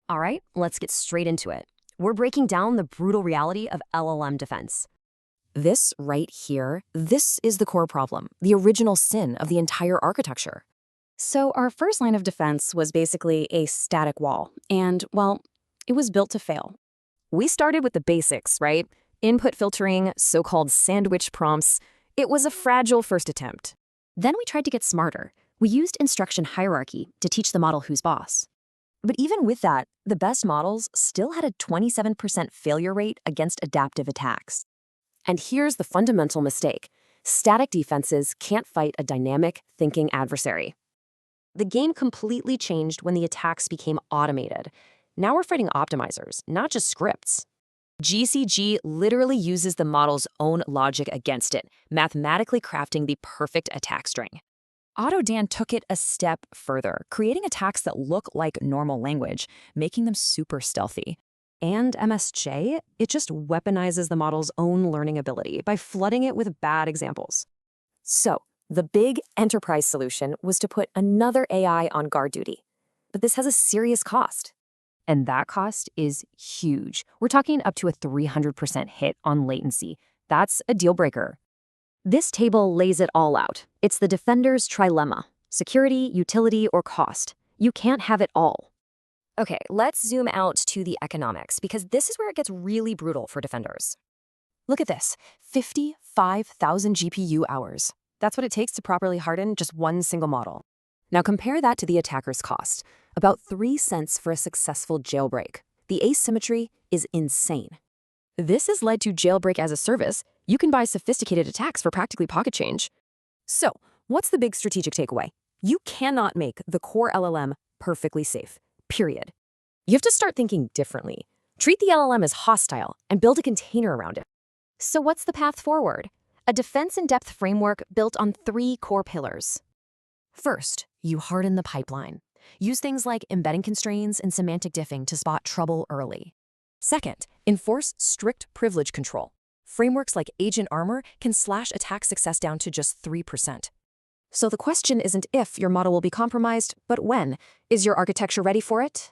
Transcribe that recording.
All right, let's get straight into it. We're breaking down the brutal reality of LLM defense. This right here, this is the core problem, the original sin of the entire architecture. So our first line of defense was basically a static wall, and, well, it was built to fail. We started with the basics, right? Input filtering, so-called sandwich prompts. It was a fragile first attempt. Then we tried to get smarter. We used instruction hierarchy to teach the model who's boss. But even with that, the best models still had a 27% failure rate against adaptive attacks. And here's the fundamental mistake. Static defenses can't fight a dynamic, thinking adversary. The game completely changed when the attacks became automated. Now we're fighting optimizers, not just scripts. GCG literally uses the model's own logic against it, mathematically crafting the perfect attack string. AutoDan took it a step further, creating attacks that look like normal language, making them super stealthy. And MSJ, it just weaponizes the model's own learning ability by flooding it with bad examples. So, the big enterprise solution was to put another AI on guard duty. But this has a serious cost. And that cost is huge. We're talking up to a 300% hit on latency. That's a deal breaker. This table lays it all out. It's the Defense Trilemma: security, utility, or cost. You can't have it all. Okay, let's zoom out to the economics, because this is where it gets really brutal for defenders. Look at this, 55,000 GPU hours. That's what it takes to properly harden just one single model. Now compare that to the attacker's cost, about 3 cents for a successful jailbreak. The asymmetry is insane. This has led to jailbreak as a service. You can buy sophisticated attacks for practically pocket change. So, what's the big strategic takeaway? You cannot make the core LLM perfectly safe. Period. You have to start thinking differently. Treat the LLM as hostile and build a container around it. So what's the path forward? A defense-in-depth framework built on 3 core pillars. First, you harden the pipeline. Use things like embedding constraints and semantic diffing to spot trouble early. Second, enforce strict privilege control. Frameworks like Agent Armor can slash attack success down to just 3%. So the question isn't if your model will be compromised, but when. Is your architecture ready for it?